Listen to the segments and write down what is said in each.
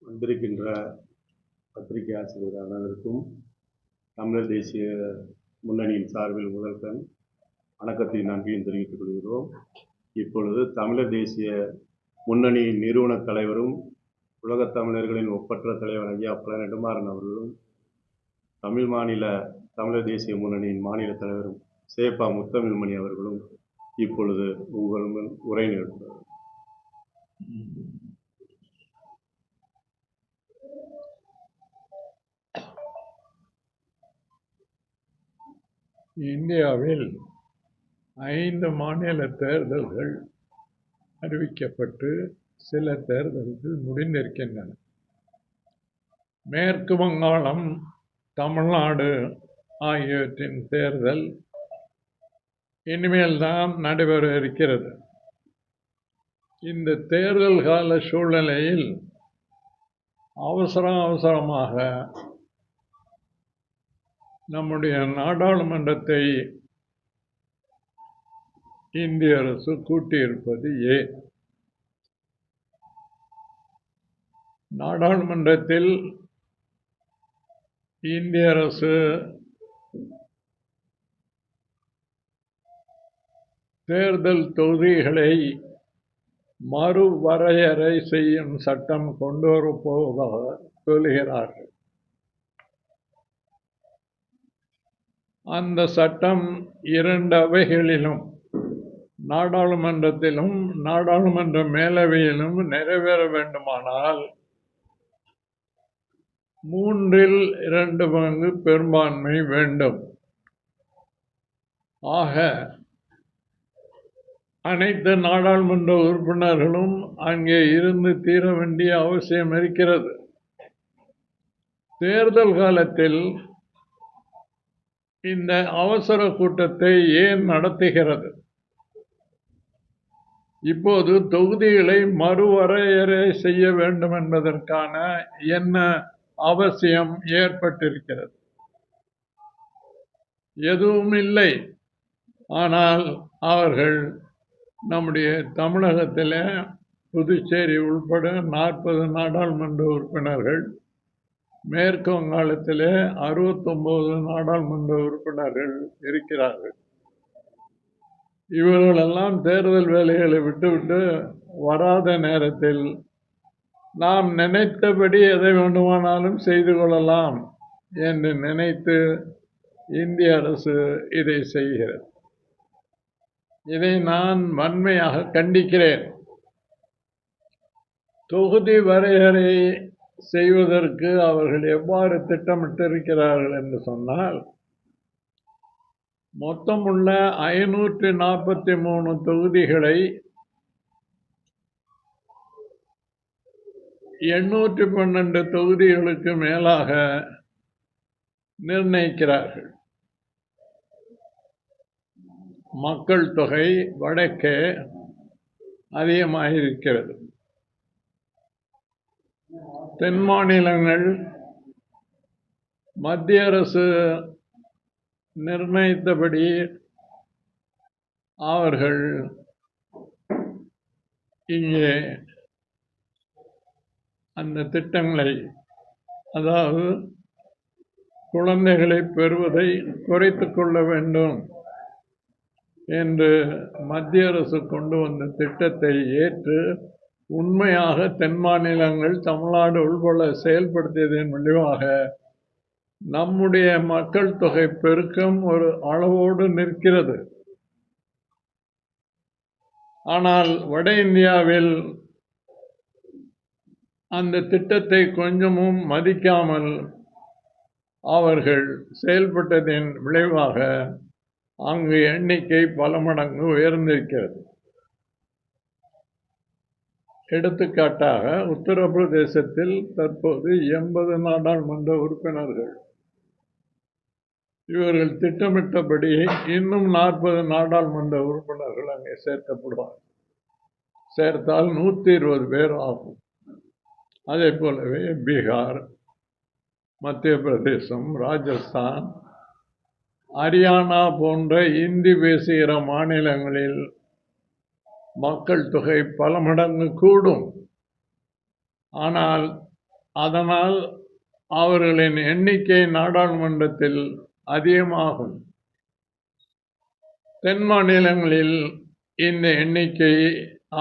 வந்திருக்கின்ற பத்திரிகை ஆசிரியர் அனைவருக்கும் தமிழர் தேசிய முன்னணியின் சார்பில் முதல்கண் வணக்கத்தையும் நன்றியும் தெரிவித்துக் கொள்கிறோம். இப்பொழுது தமிழர் தேசிய முன்னணியின் நிறுவன தலைவரும் உலகத் தமிழர்களின் ஒப்பற்ற தலைவர் ஐயா பழ நெடுமாறன் அவர்களும் தமிழ் மாநில தமிழர் தேசிய முன்னணியின் மாநில தலைவரும் சேப்பா முத்தமிழ்மணி அவர்களும் இப்பொழுது உங்கள் உரை நிகழ்த்துவார்கள். இந்தியாவில் 5 மாநில தேர்தல்கள் அறிவிக்கப்பட்டு சில தேர்தல்கள் முடிந்திருக்கின்றன. மேற்கு வங்காளம், தமிழ்நாடு ஆகியவற்றின் தேர்தல் இனிமேல் தான் நடைபெற இருக்கிறது. இந்த தேர்தல் கால சூழ்நிலையில் அவசரமாக நம்முடைய நாடாளுமன்றத்தை இந்திய அரசு கூட்டியிருப்பது ஏன்? நாடாளுமன்றத்தில் இந்திய அரசு தேர்தல் தொகுதிகளை மறுவரையறை செய்யும் சட்டம் கொண்டு வரப்போவதாக சொல்கிறார்கள். அந்த சட்டம் 2 அவைகளிலும், நாடாளுமன்றத்திலும் நாடாளுமன்ற மேலவையிலும் நிறைவேற வேண்டுமானால் 3/2 பங்கு பெரும்பான்மை வேண்டும். ஆக அனைத்து நாடாளுமன்ற உறுப்பினர்களும் அங்கே இருந்து தீர வேண்டிய அவசியம் இருக்கிறது. தேர்தல் காலத்தில் இந்த அவசர கூட்டத்தை ஏன் நடத்துகிறது? இப்போது தொகுதிகளை மறுவரையறை செய்ய வேண்டும் என்பதற்கான என்ன அவசியம் ஏற்பட்டிருக்கிறது? எதுவும் இல்லை. ஆனால் அவர்கள் நம்முடைய தமிழகத்தில் புதுச்சேரி உள்பட 40 நாடாளுமன்ற உறுப்பினர்கள், மேற்கு வங்காளத்தில் 69 நாடாளுமன்ற உறுப்பினர்கள் இருக்கிறார்கள். இவர்களெல்லாம் தேர்தல் வேலைகளை விட்டுவிட்டு வராத நேரத்தில் நாம் நினைத்தபடி எதை வேண்டுமானாலும் செய்து கொள்ளலாம் என்று நினைத்து இந்திய அரசு இதை செய்கிறது. இதை நான் வன்மையாக கண்டிக்கிறேன். தொகுதி வரையறை செய்வதற்கு அவர்கள் எவ்வாறு திட்டமிட்டிருக்கிறார்கள் என்று சொன்னால், மொத்தமுள்ள 543 தொகுதிகளை 812 தொகுதிகளுக்கு மேலாக நிர்ணயிக்கிறார்கள். மக்கள் தொகை வடக்கே அதிகமாயிருக்கிறது. தென் மாநிலங்கள் மத்திய அரசு நிர்ணயித்தபடி அவர்கள் இங்கே அந்த திட்டங்களை, அதாவது குழந்தைகளை பெறுவதை குறைத்து கொள்ள வேண்டும் என்று மத்திய அரசு கொண்டு வந்த திட்டத்தை ஏற்று உண்மையாக தென் மாநிலங்கள் தமிழ்நாடு உள்பட செயல்படுத்தியதன் விளைவாக நம்முடைய மக்கள் தொகை பெருக்கம் ஒரு அளவோடு நிற்கிறது. ஆனால் வட இந்தியாவில் அந்த திட்டத்தை கொஞ்சமும் மதிக்காமல் அவர்கள் செயல்பட்டதின் விளைவாக அங்கு எண்ணிக்கை பல மடங்கு உயர்ந்திருக்கிறது. எடுத்துக்காட்டாக உத்தரப்பிரதேசத்தில் தற்போது 80 நாடாளுமன்ற உறுப்பினர்கள். இவர்கள் திட்டமிட்டபடி இன்னும் 40 நாடாளுமன்ற உறுப்பினர்கள் அங்கே சேர்க்கப்படுவார். சேர்த்தால் 120 பேர் ஆகும். அதே போலவே பீகார், மத்திய பிரதேசம், ராஜஸ்தான், ஹரியானா போன்ற இந்தி பேசுகிற மாநிலங்களில் மக்கள் தொகை பல மடங்கு கூடும். ஆனால் அதனால் அவர்களின் எண்ணிக்கை நாடாளுமன்றத்தில் அதிகமாகும். தென் மாநிலங்களில் இந்த எண்ணிக்கை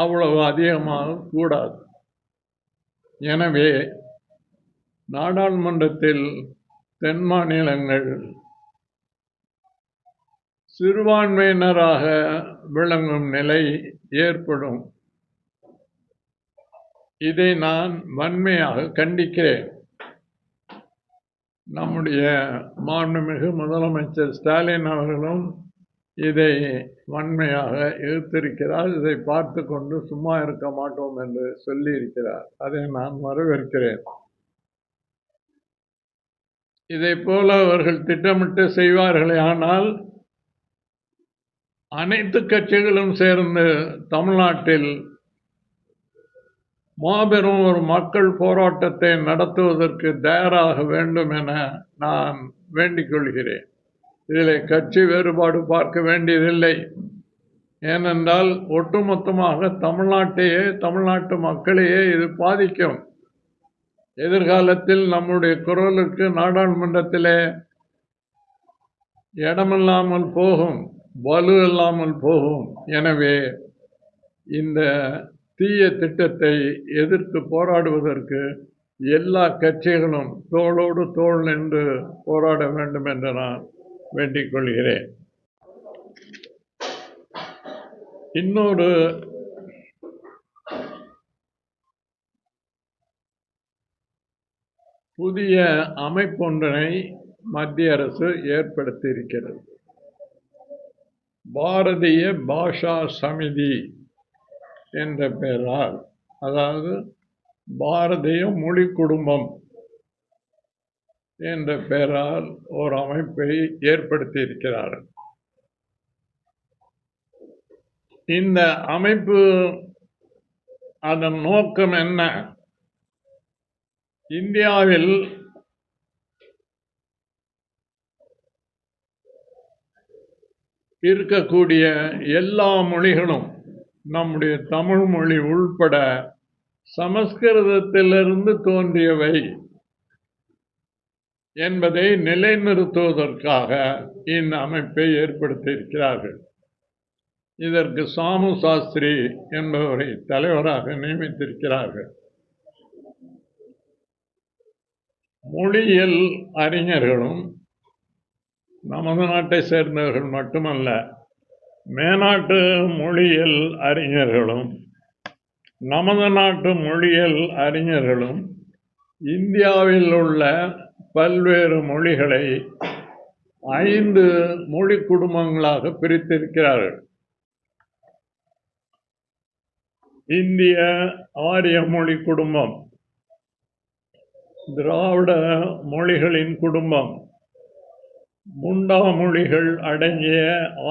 அவ்வளவு அதிகமாக கூடாது. எனவே நாடாளுமன்றத்தில் தென் மாநிலங்கள் சிறுபான்மையினராக விளங்கும் நிலை ஏற்படும். இதை நான் வன்மையாக கண்டிக்கிறேன். நம்முடைய மாண்புமிகு முதலமைச்சர் ஸ்டாலின் அவர்களும் இதை வன்மையாக எதிர்த்திருக்கிறார். இதை பார்த்து கொண்டு சும்மா இருக்க மாட்டோம் என்று சொல்லியிருக்கிறார். அதை நான் வரவேற்கிறேன். இதை போல அவர்கள் திட்டமிட்டு செய்வார்களே ஆனால் அனைத்து கட்சிகளும் சேர்ந்து தமிழ்நாட்டில் மாபெரும் ஒரு மக்கள் போராட்டத்தை நடத்துவதற்கு தயாராக வேண்டும் என நான் வேண்டிக் கொள்கிறேன். இதில் கட்சி வேறுபாடு பார்க்க வேண்டியதில்லை. ஏனென்றால் ஒட்டுமொத்தமாக தமிழ்நாட்டு மக்களையே இது பாதிக்கும். எதிர்காலத்தில் நம்முடைய குரலுக்கு நாடாளுமன்றத்திலே இடமில்லாமல் போகும், வலு இல்லாமல் போகும். எனவே இந்த தீய திட்டத்தை எதிர்த்து போராடுவதற்கு எல்லா கட்சிகளும் தோளோடு தோள் நின்று போராட வேண்டும் என்று நான் வேண்டிக் கொள்கிறேன். இன்னொரு புதிய அமைப்பொன்றினை மத்திய அரசு ஏற்படுத்தியிருக்கிறது. பாரதிய பாஷா சமிதி என்ற பெயரால், அதாவது பாரதிய மொழி குடும்பம் என்ற பெயரால் ஒரு அமைப்பை ஏற்படுத்தியிருக்கிறார்கள். இந்த அமைப்பு அதன் நோக்கம் என்ன? இந்தியாவில் இருக்கக்கூடிய எல்லா மொழிகளும், நம்முடைய தமிழ் மொழி உள்பட, சமஸ்கிருதத்திலிருந்து தோன்றியவை என்பதை நிலைநிறுத்துவதற்காக இந்த அமைப்பை ஏற்படுத்தியிருக்கிறார்கள். இதற்கு சாமு சாஸ்திரி என்பவரை தலைவராக நியமித்திருக்கிறார்கள். மொழியியல் அறிஞர்களும் நமது நாட்டை சேர்ந்தவர்கள் மட்டுமல்ல, மேனாட்டு மொழியியல் அறிஞர்களும் நமது நாட்டு மொழியியல் அறிஞர்களும் இந்தியாவில் உள்ள பல்வேறு மொழிகளை 5 மொழி குடும்பங்களாக பிரித்திருக்கிறார்கள். இந்திய ஆரிய மொழி குடும்பம், திராவிட மொழிகளின் குடும்பம், முண்டா மொழிகள் அடங்கிய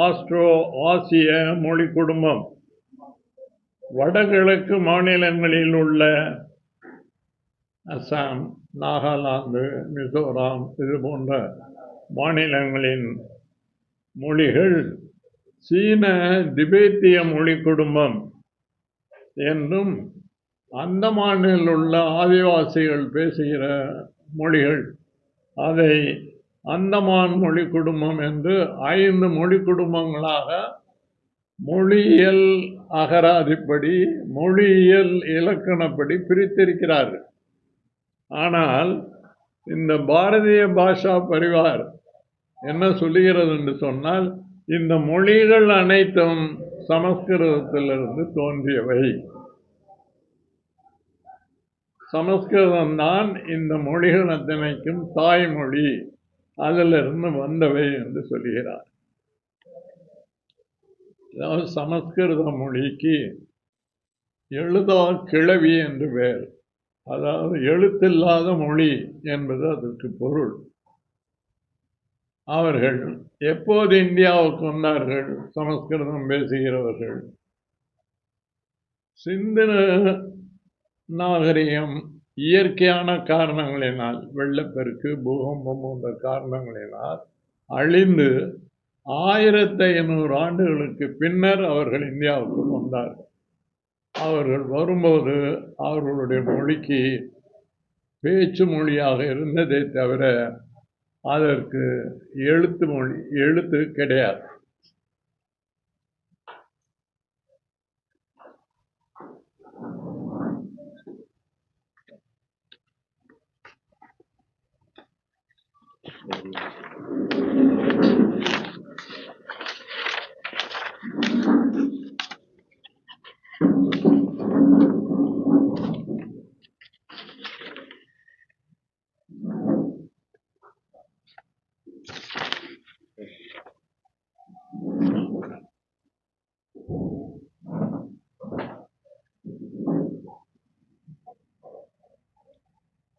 ஆஸ்ட்ரோ ஆசிய மொழி குடும்பம், வடகிழக்கு மாநிலங்களில் உள்ள அசாம், நாகாலாந்து, மிசோராம் இது போன்ற மாநிலங்களின் மொழிகள், சீன திபெத்திய மொழி குடும்பம் என்றும், அந்தமானில் உள்ள ஆதிவாசிகள் பேசுகிற மொழிகள், அதை அந்தமான் மொழி குடும்பம் என்று 5 மொழி குடும்பங்களாக மொழியியல் அகராதிப்படி, மொழியியல் இலக்கணப்படி பிரித்திருக்கிறார்கள். ஆனால் இந்த பாரதிய பாஷா பரிவார் என்ன சொல்லுகிறது என்று சொன்னால், இந்த மொழிகள் அனைத்தும் சமஸ்கிருதத்திலிருந்து தோன்றியவை, சமஸ்கிருதம்தான் இந்த மொழிகள் அத்தனைக்கும் தாய்மொழி, அதிலிருந்து வந்தவை என்று சொல்கிறார். அதாவது சமஸ்கிருத மொழிக்கு எழுதா கிளவி என்று பெயர். அதாவது எழுத்தில்லாத மொழி என்பது அதற்கு பொருள். அவர்கள் எப்போது இந்தியாவுக்கு வந்தார்கள்? சமஸ்கிருதம் பேசுகிறவர்கள் சிந்து நாகரிகம் இயற்கையான காரணங்களினால், வெள்ளப்பெருக்கு, பூகம்பம் போன்ற காரணங்களினால் அழிந்து 1500 ஆண்டுகளுக்கு பின்னர் அவர்கள் இந்தியாவுக்கு வந்தார்கள். அவர்கள் வரும்போது அவர்களுடைய மொழிக்கு பேச்சு மொழியாக இருந்ததே தவிர அதற்கு எழுத்து கிடையாது.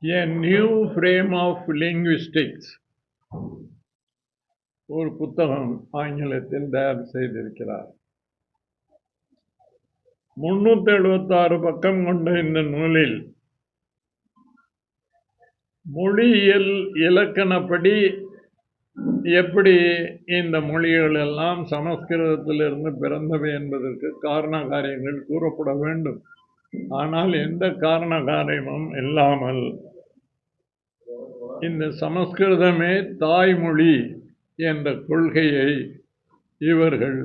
A new frame of linguistics ஒரு புத்தகம் ஆங்கிலத்தில் தயார் செய்திருக்கிறார். 376 பக்கம் கொண்ட இந்த நூலில் மொழியியல் இலக்கணப்படி எப்படி இந்த மொழிகள் எல்லாம் சமஸ்கிருதத்திலிருந்து பிறந்தவை என்பதற்கு காரண காரியங்கள் கூறப்பட வேண்டும். ஆனால் எந்த காரண காரியமும் இல்லாமல் இந்த சமஸ்கிருதமே தாய்மொழி என்ற கொள்கையை இவர்கள்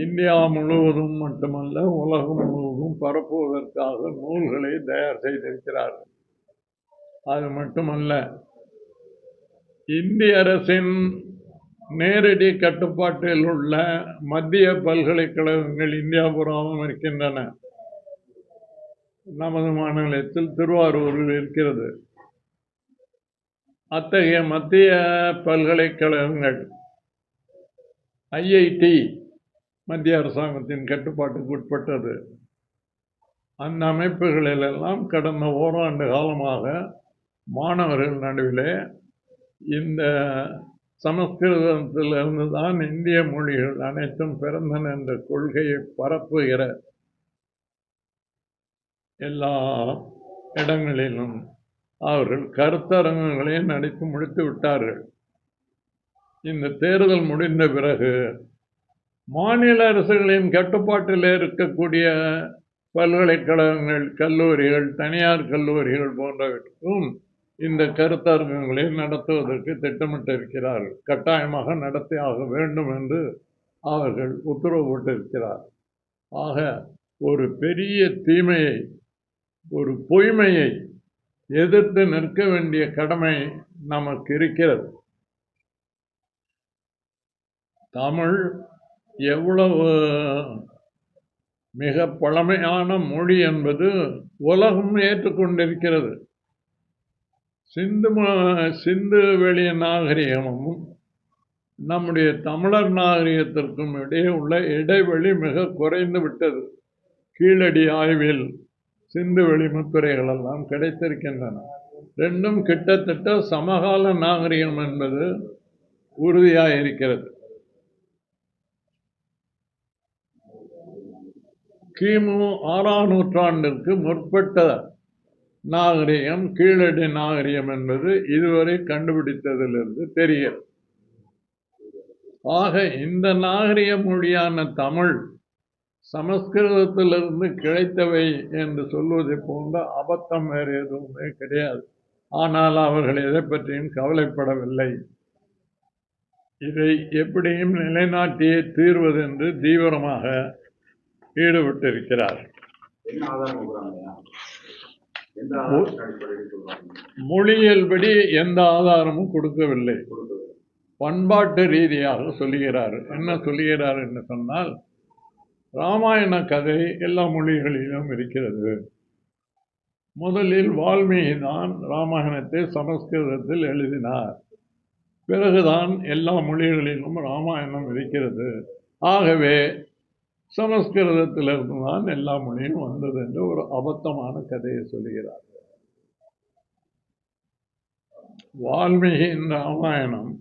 இந்தியா முழுவதும் மட்டுமல்ல உலகம் முழுவதும் பரப்புவதற்காக நூல்களை தயார் செய்திருக்கிறார்கள். அது மட்டுமல்ல, இந்திய அரசின் நேரடி கட்டுப்பாட்டில் உள்ள மத்திய பல்கலைக்கழகங்கள் இந்தியா பூராவும் இருக்கின்றன. நமது மாநிலத்தில் திருவாரூரில் இருக்கிறது. அத்தகைய மத்திய பல்கலைக்கழகங்கள் ஐஐடி மத்திய அரசாங்கத்தின் கட்டுப்பாட்டுக்கு உட்பட்டது. அந்த அமைப்புகளிலெல்லாம் கடந்த ஓராண்டு காலமாக மாணவர்கள் நடுவிலே இந்த சமஸ்கிருதத்திலிருந்து தான் இந்திய மொழிகள் அனைத்தும் பிறந்தன என்ற கொள்கையை பரப்புகிற எல்லா இடங்களிலும் அவர்கள் கருத்தரங்குகளை நடத்தி முடித்து விட்டார்கள். இந்த தேர்தல் முடிந்த பிறகு மாநில அரசுகளின் கட்டுப்பாட்டில் இருக்கக்கூடிய பல்கலைக்கழகங்கள், கல்லூரிகள், தனியார் கல்லூரிகள் போன்றவற்றுக்கும் இந்த கருத்தரங்குகளை நடத்துவதற்கு திட்டமிட்டிருக்கிறார்கள். கட்டாயமாக நடத்தி ஆக வேண்டும் என்று அவர்கள் உத்தரவு போட்டிருக்கிறார். ஆக ஒரு பெரிய தீமையை, ஒரு பொய்மையை எதிர்த்து நிற்க வேண்டிய கடமை நமக்கு இருக்கிறது. தமிழ் எவ்வளவு மிக பழமையான மொழி என்பது உலகம் ஏற்றுக்கொண்டிருக்கிறது. சிந்து வெளி நாகரிகமும் நம்முடைய தமிழர் நாகரிகத்திற்கும் இடையே உள்ள இடைவெளி மிக குறைந்து விட்டது. கீழடி ஆய்வில் சிந்து வெளி முத்துரைகள் எல்லாம் கிடைத்திருக்கின்றன. ரெண்டும் கிட்டத்தட்ட சமகால நாகரிகம் என்பது உறுதியாக இருக்கிறது. கிமு 6ஆம் நூற்றாண்டிற்கு முற்பட்ட நாகரிகம் கீழடி நாகரிகம் என்பது இதுவரை கண்டுபிடித்ததிலிருந்து தெரிகிறது. ஆக இந்த நாகரிக மொழியான தமிழ் சமஸ்கிருதத்திலிருந்து கிடைத்தவை என்று சொல்வதை போன்ற அபத்தம் வேறு எதுவுமே கிடையாது. ஆனால் அவர்கள் எதை பற்றியும் கவலைப்படவில்லை. இதை எப்படியும் நிலைநாட்டியே தீர்வதென்று தீவிரமாக ஈடுபட்டிருக்கிறார். மொழியியல்படி எந்த ஆதாரமும் கொடுக்கவில்லை. பண்பாட்டு ரீதியாக சொல்லுகிறார். என்ன சொல்லுகிறார் என்று சொன்னால், ராமாயண கதை எல்லா மொழிகளிலும் இருக்கிறது. முதலில் வால்மீகி தான் ராமாயணத்தை சமஸ்கிருதத்தில் எழுதினார். பிறகுதான் எல்லா மொழிகளிலும் ராமாயணம் இருக்கிறது. ஆகவே சமஸ்கிருதத்திலிருந்து தான் எல்லா மொழியும் வந்தது என்று ஒரு அபத்தமான கதையை சொல்லுகிறார். வால்மீகியின் ராமாயணம்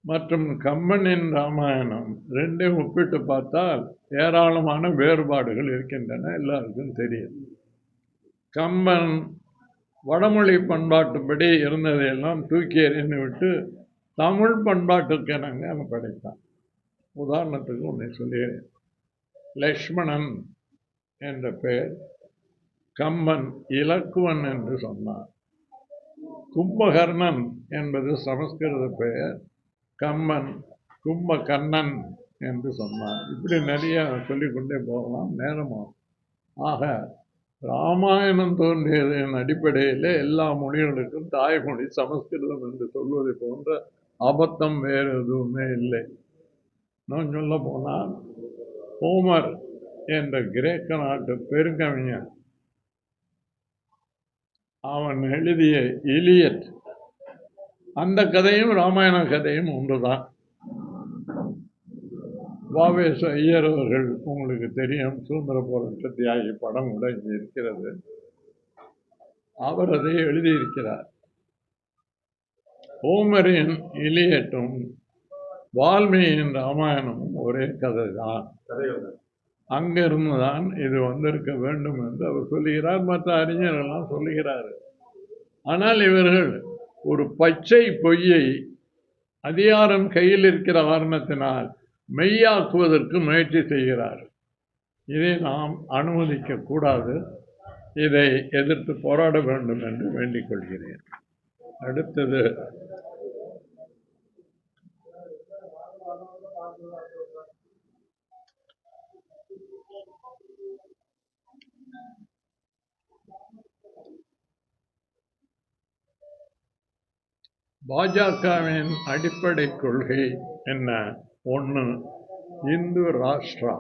மற்றும் கம்பனின் ராமாயணம் ரெண்டையும் ஒப்பிட்டு பார்த்தால் ஏராளமான வேறுபாடுகள் இருக்கின்றன. எல்லாருக்கும் தெரியும். கம்பன் வடமொழி பண்பாட்டுப்படி இருந்ததையெல்லாம் தூக்கி எறிந்து விட்டு தமிழ் பண்பாட்டுக்கு என்னங்க அவன் படைத்தான். உதாரணத்துக்கு ஒன்றை சொல்லுகிறேன். லக்ஷ்மணன் என்ற பெயர் கம்மன் இலக்குவன் என்று சொன்னார். கும்பகர்ணன் என்பது சமஸ்கிருத பெயர், கம்மன் கும்பகர்ணன் என்று சொன்னார். இப்படி நிறைய சொல்லிக்கொண்டே போகலாம், நேரமாகும். ஆக ராமாயணம் தோன்றியதன் அடிப்படையில் எல்லா மொழிகளுக்கும் தாய்மொழி சமஸ்கிருதம் என்று சொல்வதை போன்ற அபத்தம் வேறு எதுவுமே இல்லை. நான் சொல்ல போனால் ஹோமர் என்ற கிரேக்க நாட்டு பெருங்கவிஞன், அவன் எழுதிய இலியட், அந்த கதையும் ராமாயண கதையும் ஒன்றுதான். வாவேசு ஐயர் அவர்கள் உங்களுக்கு தெரியும், சுதந்திர போராட்ட தியாகி படம் கூட இங்கே இருக்கிறது. அவர் அதை எழுதியிருக்கிறார். ஹோமரின் இலியட்டும் வால்மீகியின் ராமாயணமும் ஒரே கதை தான். அங்கிருந்து தான் இது வந்திருக்க வேண்டும் என்று அவர் சொல்லுகிறார், மற்ற அறிஞர்கள்லாம் சொல்லுகிறார்கள். ஆனால் இவர்கள் ஒரு பச்சை பொய்யை அதிகாரம் கையில் இருக்கிற காரணத்தினால் மெய்யாக்குவதற்கு முயற்சி செய்கிறார். இதை நாம் அனுமதிக்க கூடாது. இதை எதிர்த்து போராட வேண்டும் என்று வேண்டிக் கொள்கிறேன். அடுத்தது பாஜகவின் அடிப்படை கொள்கை என்ன? ஒன்று, இந்து ராஷ்டிரா,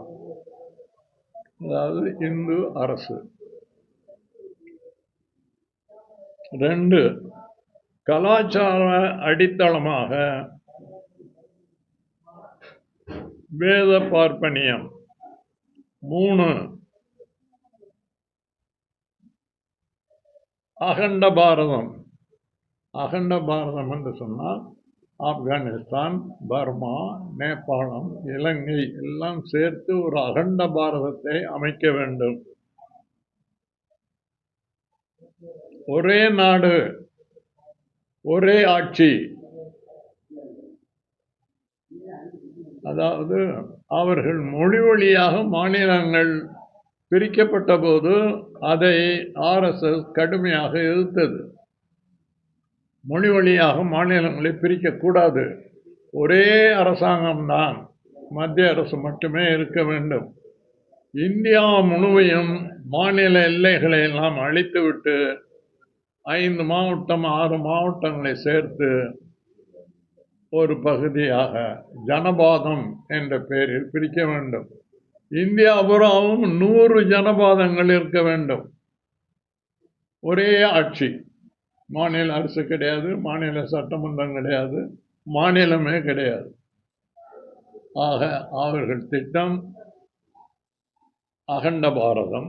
அதாவது இந்து அரசு. 2, கலாச்சார அடித்தளமாக வேத பார்ப்பனியம். 3, அகண்ட பாரதம். அகண்ட பாரதம் என்று சொன்னால் ஆப்கானிஸ்தான், பர்மா, நேபாளம், இலங்கை எல்லாம் சேர்த்து ஒரு அகண்ட பாரதத்தை அமைக்க வேண்டும். ஒரே நாடு, ஒரே ஆட்சி. அதாவது அவர்கள் மொழி வழியாக மாநிலங்கள் பிரிக்கப்பட்ட போது அதை RSS கடுமையாக எதிர்த்தது. மொழி வழியாக மாநிலங்களை பிரிக்கக்கூடாது, ஒரே அரசாங்கம்தான், மத்திய அரசு மட்டுமே இருக்க வேண்டும். இந்தியா முழுமையும் மாநில எல்லைகளை எல்லாம் அழித்துவிட்டு 5 மாவட்டம் 6 மாவட்டங்களை சேர்த்து ஒரு பகுதியாக ஜனபாதம் என்ற பெயரில் பிரிக்க வேண்டும். இந்தியா பூராவும் 100 ஜனபாதங்கள் இருக்க வேண்டும். ஒரே ஆட்சி, மாநில அரசு கிடையாது, மாநில சட்டமன்றம் கிடையாது, மாநிலமே கிடையாது. ஆக அவர்கள் திட்டம் அகண்ட பாரதம்.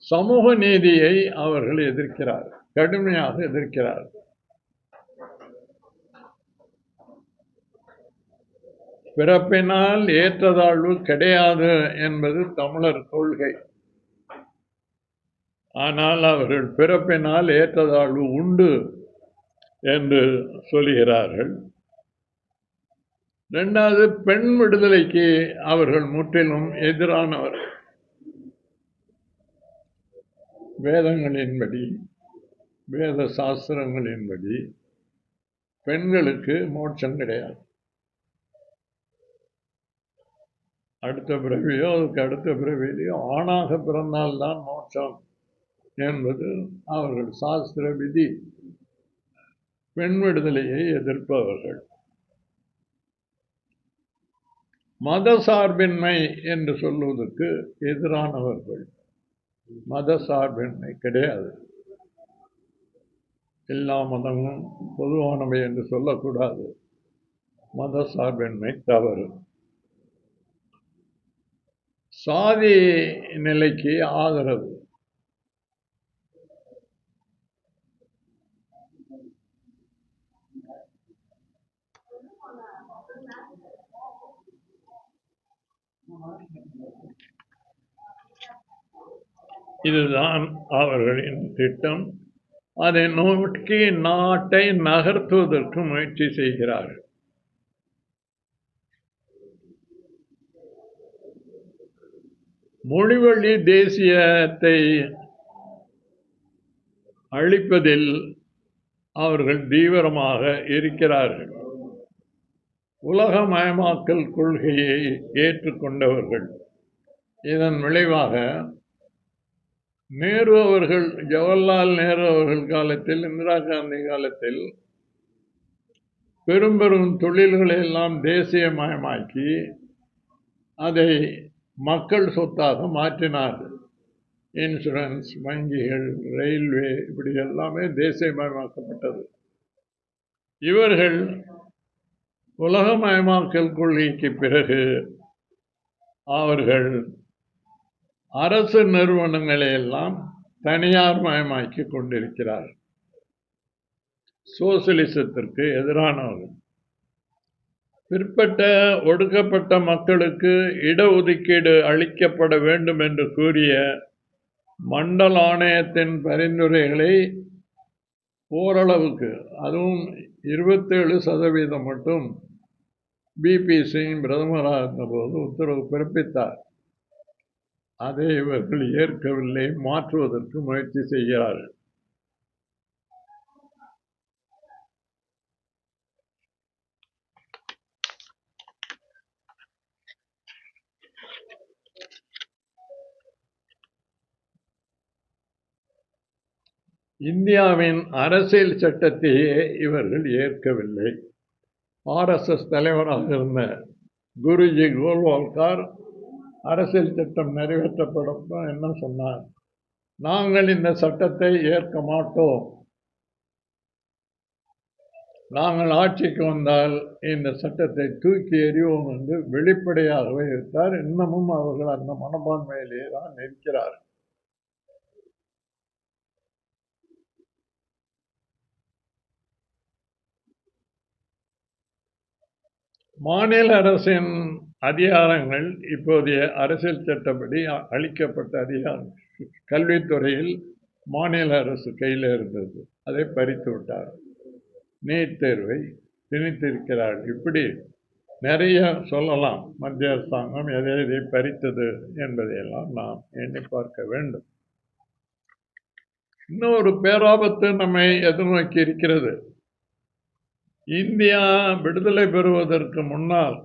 சமூக நீதியை அவர்கள் எதிர்க்கிறார், கடுமையாக எதிர்க்கிறார். பிறப்பினால் ஏற்றதாழ்வு கிடையாது என்பது தமிழர் கொள்கை. ஆனால் அவர்கள் பிறப்பினால் ஏற்றதாழ்வு உண்டு என்று சொல்கிறார்கள். 2வது, பெண் விடுதலைக்கு அவர்கள் முற்றிலும் எதிரானவர். வேதங்களின்படி, வேத சாஸ்திரங்களின்படி பெண்களுக்கு மோட்சம் கிடையாது. அடுத்த பிறவியோ அதுக்கு அடுத்த பிறவியிலையோ ஆணாக பிறந்தால்தான் மோட்சம் என்பது அவர்கள் சாஸ்திர விதி. பெண் விடுதலையை எதிர்ப்பவர்கள். மத சார்பின்மை என்று சொல்வதற்கு எதிரானவர்கள். மத சார்பின்மை கிடையாது. எல்லா மதமும் பொதுவானவை என்று சொல்லக்கூடாது. மத சார்பின்மை தவறு. சாதி நிலைக்கு ஆதரவு. இதுதான் அவர்களின் திட்டம். அதை நோக்கி நாட்டை நகர்த்துவதற்கு முயற்சி செய்கிறார்கள். மொழிவழி தேசியத்தை அழிப்பதில் அவர்கள் தீவிரமாக இருக்கிறார்கள். உலகமயமாக்கல் கொள்கையை ஏற்றுக்கொண்டவர்கள். இதன் விளைவாக நேரு அவர்கள், ஜவஹர்லால் நேரு அவர்கள் காலத்தில், இந்திரா காந்தி காலத்தில் பெரும் பெரும் தொழில்களை எல்லாம் தேசியமயமாக்கி அதை மக்கள் சொத்தாக மாற்றினார்கள். இன்சூரன்ஸ், வங்கிகள், ரயில்வே, இப்படி எல்லாமே தேசியமயமாக்கப்பட்டது. இவர்கள் உலகமயமாக்கல் கொள்கைக்கு பிறகு அவர்கள் அரசு நிறுவனங்களை எல்லாம் தனியார் மயமாக்கி கொண்டிருக்கிறார். சோசியலிசத்திற்கு எதிரானவர்கள். பிற்பட்ட ஒடுக்கப்பட்ட மக்களுக்கு இடஒதுக்கீடு அளிக்கப்பட வேண்டும் என்று கூறிய மண்டல் ஆணையத்தின் பரிந்துரைகளை ஓரளவுக்கு, அதுவும் 27% மட்டும் பிபி சிங் பிரதமராக இருந்தபோது உத்தரவு பிறப்பித்தார். அதை இவர்கள் ஏற்கவில்லை, மாற்றுவதற்கு முயற்சி செய்கிறார்கள். இந்தியாவின் அரசியல் சட்டத்தையே இவர்கள் ஏற்கவில்லை. RSS தலைவராக இருந்த குருஜி கோல்வால்கர் அரசியல் சட்டம் நிறைவேற்றப்படும் என்ன சொன்னார்? நாங்கள் இந்த சட்டத்தை ஏற்க மாட்டோம், நாங்கள் ஆட்சிக்கு வந்தால் இந்த சட்டத்தை தூக்கி எறிவோம் என்று வெளிப்படையாகவே இருந்தார். இன்னமும் அவர்கள் அந்த மனப்பான்மையிலேயே தான் இருக்கிறார்கள். மாநில அரசின் அதிகாரங்கள் இப்போதைய அரசியல் சட்டப்படி அளிக்கப்பட்ட அதிகாரம் கல்வித்துறையில் மாநில அரசு கையில் இருந்தது, அதை பறித்து விட்டார். நீட் தேர்வை திணித்திருக்கிறார். இப்படி நிறைய சொல்லலாம். மத்திய அரசாங்கம் எதை எதை பறித்தது என்பதையெல்லாம் நாம் எண்ணி பார்க்க வேண்டும். இன்னொரு பேராபத்து நம்மை எதிர்நோக்கி இருக்கிறது. இந்தியா விடுதலை பெறுவதற்கு முன்னால்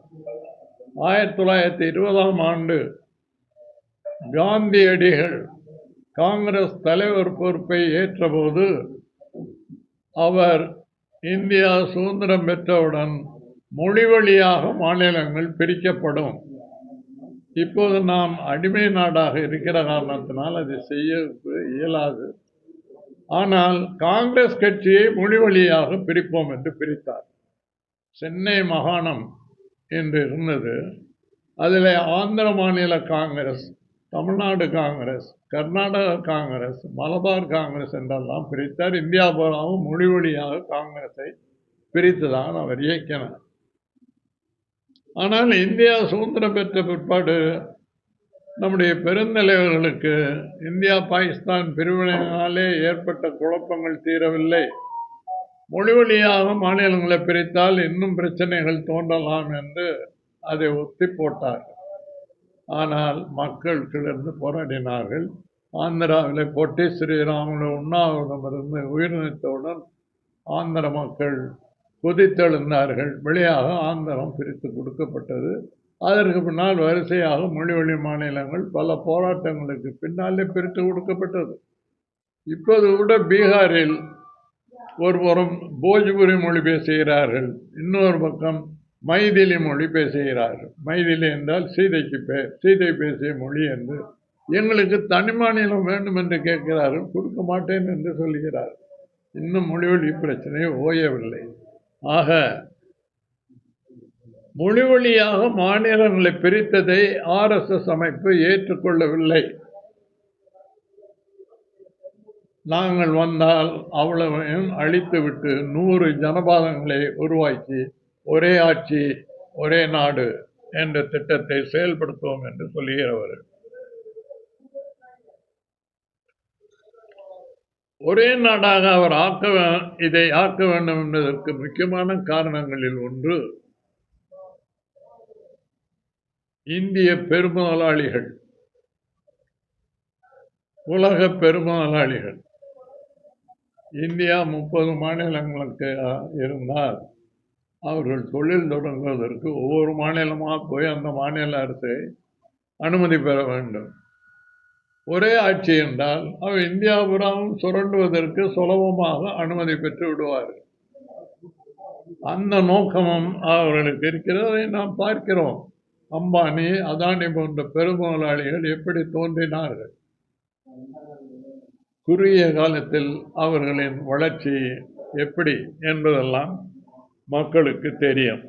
1920ஆம் ஆண்டு காந்தியடிகள் காங்கிரஸ் தலைவர் பொறுப்பை ஏற்றபோது அவர் இந்தியா சுதந்திரம் பெற்றவுடன் மொழி வழியாக மாநிலங்கள் பிரிக்கப்படும், இப்போது நாம் அடிமை நாடாக இருக்கிற காரணத்தினால் அதை செய்ய இயலாது, ஆனால் காங்கிரஸ் கட்சியை மொழி வழியாக பிரிப்போம் என்று பிரித்தார். சென்னை மாகாணம் என்று இருந்தது. அதில் ஆந்திர மாநில காங்கிரஸ், தமிழ்நாடு காங்கிரஸ், கர்நாடக காங்கிரஸ், மலபார் காங்கிரஸ் என்றெல்லாம் பிரித்தார். இந்தியா பூராவும் மொழி வழியாக காங்கிரஸை பிரித்துதான் அவர் இயக்கினார். ஆனால் இந்தியா சுதந்திரம் பெற்ற பிற்பாடு நம்முடைய பெருந்தலைவர்களுக்கு இந்தியா பாகிஸ்தான் பிரிவினையினாலே ஏற்பட்ட குழப்பங்கள் தீரவில்லை. மொழி வழியாக மாநிலங்களை பிரித்தால் இன்னும் பிரச்சனைகள் தோன்றலாம் என்று அதை ஒத்தி போட்டார்கள். ஆனால் மக்கள் கிளர்ந்து போராடினார்கள். ஆந்திராவில் பொட்டி ஸ்ரீராமுலு உண்ணாவிரதமிருந்து உயிர் நீத்தவுடன் ஆந்திர மக்கள் கொதித்தெழுந்தார்கள். வெளியாக ஆந்திரம் பிரித்து கொடுக்கப்பட்டது. அதற்கு பின்னால் வரிசையாக மொழி வழி மாநிலங்கள் பல போராட்டங்களுக்கு பின்னாலே பிரித்து கொடுக்கப்பட்டது. இப்போது கூட பீகாரில் ஒரு புறம் போஜ்புரி மொழி பேசுகிறார்கள், இன்னொரு பக்கம் மைதிலி மொழி பேசுகிறார்கள். மைதிலி என்றால் சீதை பேசிய மொழி என்று. எங்களுக்கு தனி மாநிலம் வேண்டும் என்று கேட்கிறார்கள், கொடுக்க மாட்டேன் என்று சொல்கிறார்கள். இன்னும் மொழிவழி பிரச்சனை ஓயவில்லை. ஆக மொழி வழியாக மாநிலங்களை பிரித்ததை RSS அமைப்பு ஏற்றுக்கொள்ளவில்லை. நாங்கள் வந்தால் அவ்வளவையும் அழித்துவிட்டு 100 ஜனபாதங்களை உருவாக்கி ஒரே ஆட்சி ஒரே நாடு என்ற திட்டத்தை செயல்படுத்துவோம் என்று சொல்லுகிறவர்கள். ஒரே நாடாக அவர் இதை ஆக்க வேண்டும் என்பதற்கு முக்கியமான காரணங்களில் ஒன்று இந்திய பெருமுதலாளிகள், உலக பெருமுதலாளிகள். இந்தியா 30 மாநிலங்களுக்கு இருந்தால் அவர்கள் தொழில் தொடங்குவதற்கு ஒவ்வொரு மாநிலமாக போய் அந்த மாநில அரசை அனுமதி பெற வேண்டும். ஒரே ஆட்சி என்றால் அவர் இந்தியாபுரம் சுரண்டுவதற்கு சுலபமாக அனுமதி பெற்று விடுவார்கள். அந்த நோக்கமும் அவர்களுக்கு இருக்கிறது. அதை நாம் பார்க்கிறோம். அம்பானி, அதானி போன்ற பெருமுதலாளிகள் எப்படி தோன்றினார்கள், குறுகிய காலத்தில் அவர்களின் வளர்ச்சி எப்படி என்பதெல்லாம் மக்களுக்கு தெரியும்.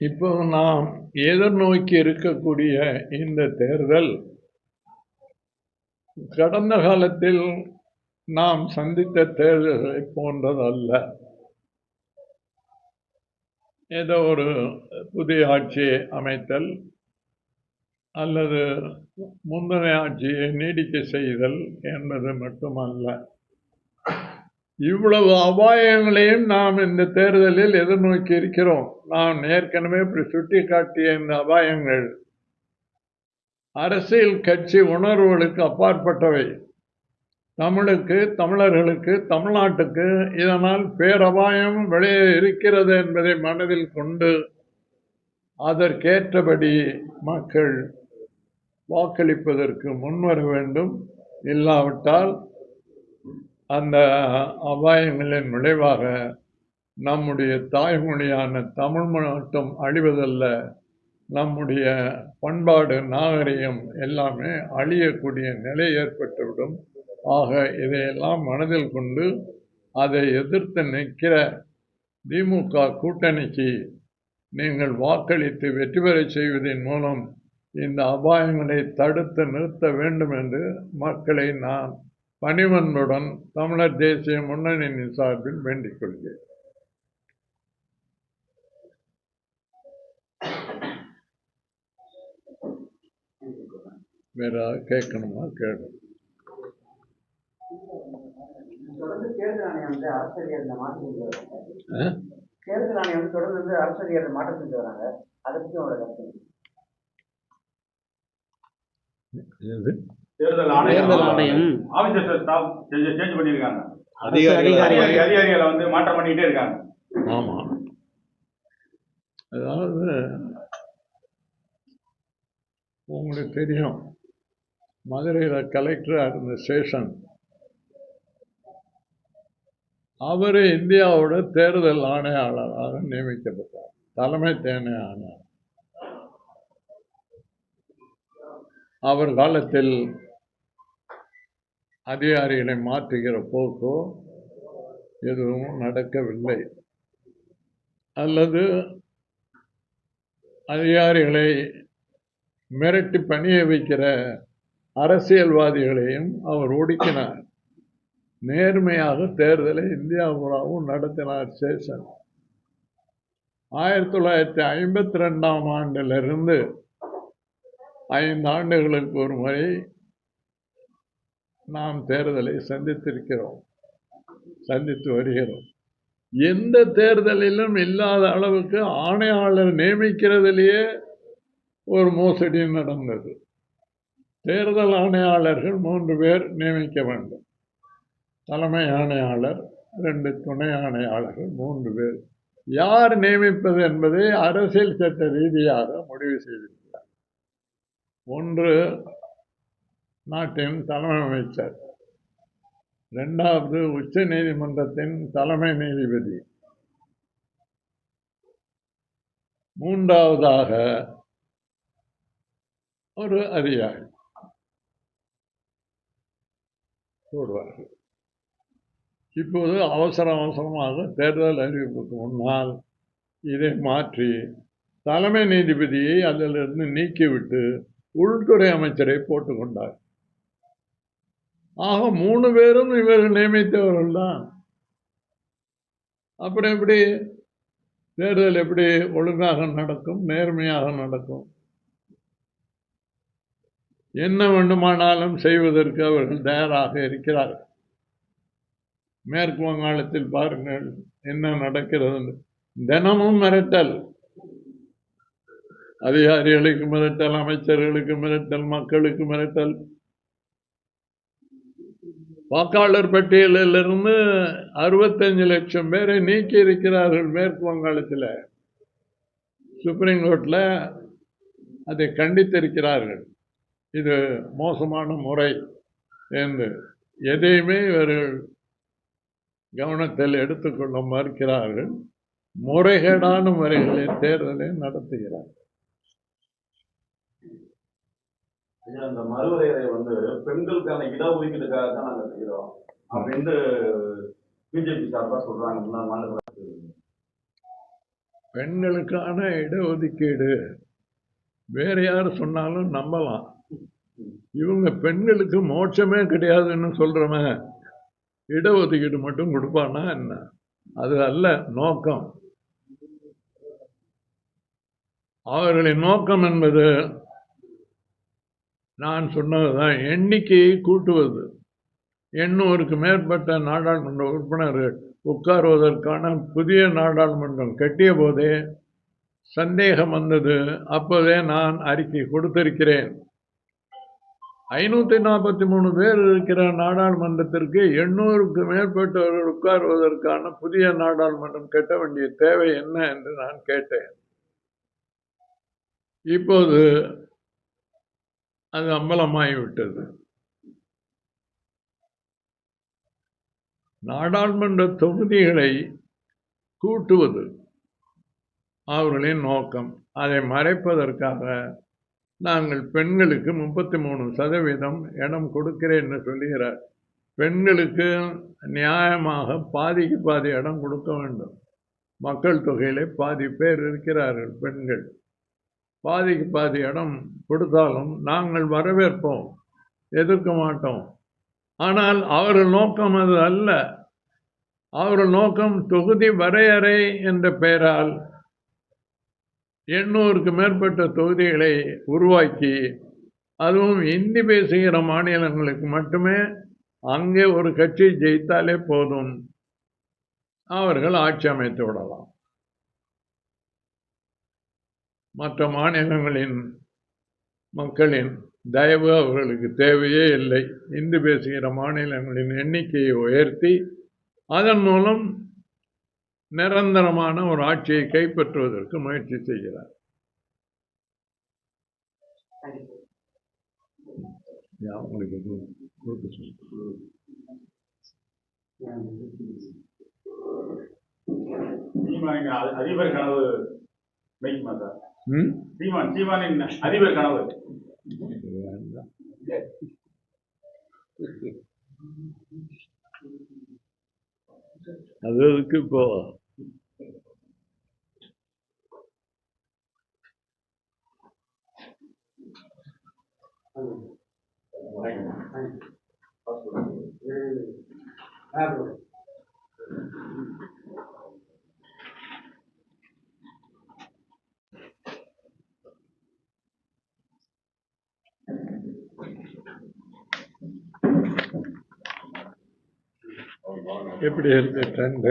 இப்போ நாம் எதிர்நோக்கி இருக்கக்கூடிய இந்த தேர்தல் கடந்த காலத்தில் நாம் சந்தித்த தேர்தல்களை போன்றதல்ல. ஏதோ ஒரு புதிய ஆட்சியை அமைத்தல் அல்லது முந்தைய ஆட்சியை நீடிக்க செய்தல் என்பது மட்டுமல்ல. இவ்வளவு அபாயங்களையும் நாம் இந்த தேர்தலில் எதிர்நோக்கி இருக்கிறோம். நாம் ஏற்கனவே சுட்டி காட்டிய இந்த அபாயங்கள் அரசியல் கட்சி உணர்வுகளுக்கு அப்பாற்பட்டவை. தமிழர்களுக்கு, தமிழ்நாட்டுக்கு இதனால் பேரபாயம் வெளியே இருக்கிறது என்பதை மனதில் கொண்டு அதற்கேற்றபடி மக்கள் வாக்களிப்பதற்கு முன்வர வேண்டும். இல்லாவிட்டால் அந்த அபாயங்களின் விளைவாக நம்முடைய தாய்மொழியான தமிழ் மட்டும் அழிவதல்ல, நம்முடைய பண்பாடு, நாகரிகம் எல்லாமே அழியக்கூடிய நிலை ஏற்பட்டுவிடும். ஆக இதையெல்லாம் மனதில் கொண்டு அதை எதிர்த்து நிற்கிற திமுக கூட்டணிக்கு நீங்கள் வாக்களித்து வெற்றி பெற செய்வதன் மூலம் இந்த அபாயங்களை தடுத்து நிறுத்த வேண்டும் என்று மக்களை நான் பணிவன்புடன் தமிழர் தேசிய முன்னணியின் சார்பில் வேண்டிக் கொள்கிறேன். வேற கேட்கணுமா? கேட்கணும். தொடர்ந்து தேர்தல் ஆணையம் அரசியல் மாற்றம் தேர்தல் ஆணையம் தொடர்ந்து அரசியல் மாற்றம் செஞ்சு வராங்க. அதை பற்றி உங்களோட கருத்து? தேர்தல் ஆணையம் ஆபீசர் ஸ்டாஃப் சேஞ்ச் பண்ணியிருக்காங்க. அதிகாரிகளை வந்து மாற்றம் பண்ணிக்கிட்டே இருக்காங்க. ஆமா, அதாவது உங்களுக்கு தெரியும், மதுரையில் கலெக்டராக இருந்த சேஷன் அவர் இந்தியாவோட தேர்தல் ஆணையாளராக நியமிக்கப்பட்டார், தலைமை தேர்தல் ஆணையாளர். அவர் காலத்தில் அதிகாரிகளை மாற்றுகிற போக்கோ எதுவும் நடக்கவில்லை. அல்லது அதிகாரிகளை மிரட்டி பணிய வைக்கிற அரசியல்வாதிகளையும் அவர் ஒடுக்கினார். நேர்மையாக தேர்தலை இந்தியாவுராவும் நடத்தினார் சேஷன். 1952ஆம் ஆண்டிலிருந்து 5 ஆண்டுகளுக்கு ஒரு முறை நாம் தேர்தலை சந்தித்து வருகிறோம். எந்த தேர்தலிலும் இல்லாத அளவுக்கு ஆணையாளர் நியமிக்கிறதிலேயே ஒரு மோசடி நடந்தது. தேர்தல் ஆணையாளர்கள் 3 பேர் நியமிக்க வேண்டும். தலைமை ஆணையாளர், 2 துணை ஆணையாளர்கள், 3 பேர். யார் நியமிப்பது என்பதை அரசியல் சட்ட ரீதியாக முடிவு செய்திருக்கிறார். ஒன்று நாட்டின் தலைமை அமைச்சர், 2வது உச்ச நீதிமன்றத்தின் தலைமை நீதிபதி, 3வதாக ஒரு அதிகாரி போடுவார்கள். இப்போது அவசரமாக தேர்தல் அறிவிப்புக்கு முன்னால் இதை மாற்றி தலைமை நீதிபதியை அதிலிருந்து நீக்கிவிட்டு உள்துறை அமைச்சரை போட்டுக்கொண்டார். ஆக 3 பேரும் இவர்கள் நியமித்தவர்கள் தான். அப்புறம் எப்படி தேர்தல் எப்படி ஒழுங்காக நடக்கும், நேர்மையாக நடக்கும்? என்ன வேண்டுமானாலும் செய்வதற்கு அவர்கள் தயாராக இருக்கிறார்கள். மேற்கு வங்காளத்தில் பாருங்கள் என்ன நடக்கிறது. தினமும் மிரட்டல், அதிகாரிகளுக்கு மிரட்டல், அமைச்சர்களுக்கு மிரட்டல், மக்களுக்கு மிரட்டல். வாக்காளர் பட்டியலிலிருந்து 65 லட்சம் பேரை நீக்கி இருக்கிறார்கள் மேற்கு வங்காளத்தில். சுப்ரீம் கோர்ட்டில் அதை கண்டித்திருக்கிறார்கள். இது மோசமான முறை என்று எதையுமே இவர்கள் கவனத்தில் எடுத்துக்கொள்ள மறுக்கிறார்கள். முறைகேடான முறைகளில் தேர்தலை நடத்துகிறார்கள். அந்த மறுவரையறை பெண்களுக்கான இடஒதுக்கீடுக்காக தான் நாங்கள் செய்கிறோம் அப்படின்னு பிஜேபி சார்பாக சொல்றாங்க. பெண்களுக்கான இடஒதுக்கீடு வேற யார் சொன்னாலும் நம்பலாம். இவங்க பெண்களுக்கு மோட்சமே கிடையாதுன்னு சொல்றவன் இடஒதுக்கீடு மட்டும் கொடுப்பானா என்ன? அது அல்ல நோக்கம். அவர்களின் நோக்கம் என்பது நான் சொன்னதுதான், எண்ணிக்கையை கூட்டுவது. 800க்கு மேற்பட்ட நாடாளுமன்ற உறுப்பினர்கள் உட்காருவதற்கான புதிய நாடாளுமன்றம் கட்டிய போதே சந்தேகம் வந்தது. அப்போதே நான் அறிக்கை கொடுத்திருக்கிறேன். 543 பேர் இருக்கிற நாடாளுமன்றத்திற்கு 800க்கு மேற்பட்டவர்கள் உட்காருவதற்கான புதிய நாடாளுமன்றம் கட்ட வேண்டிய தேவை என்ன என்று நான் கேட்டேன். இப்போது அது அம்பலமாகிவிட்டது. நாடாளுமன்ற தொகுதிகளை கூட்டுவது அவர்களின் நோக்கம். அதை மறைப்பதற்காக நாங்கள் பெண்களுக்கு 33% இடம் கொடுக்கிறேன் என்று சொல்லுகிறார். பெண்களுக்கு நியாயமாக பாதிக்கு பாதி இடம் கொடுக்க வேண்டும். மக்கள் தொகையிலே பாதி பேர் இருக்கிறார்கள் பெண்கள். பாதிக்கு பாதி இடம் கொடுத்தாலும் நாங்கள் வரவேற்போம், எதிர்க்க மாட்டோம். ஆனால் அவர்கள் நோக்கம் அது அல்ல. அவர்கள் நோக்கம் தொகுதி வரையறை என்ற பெயரால் 800க்கு மேற்பட்ட தொகுதிகளை உருவாக்கி, அதுவும் இந்தி பேசுகிற மாநிலங்களுக்கு மட்டுமே அங்கே ஒரு கட்சி ஜெயித்தாலே போதும், அவர்கள் ஆட்சி அமைத்து விடலாம். மற்ற மாநிலங்களின் மக்களின் தயவு அவர்களுக்கு தேவையே இல்லை. இந்தி பேசுகிற மாநிலங்களின் எண்ணிக்கையை உயர்த்தி அதன் மூலம் நிரந்தரமான ஒரு ஆட்சியை கைப்பற்றுவதற்கு முயற்சி செய்கிறார். அதிபர் கனவு மெய்க்குமா சார்? சீமானின் அதிபர் கனவு அதுக்கு இப்போ எப்படி இருக்கு ட்ரெண்ட்?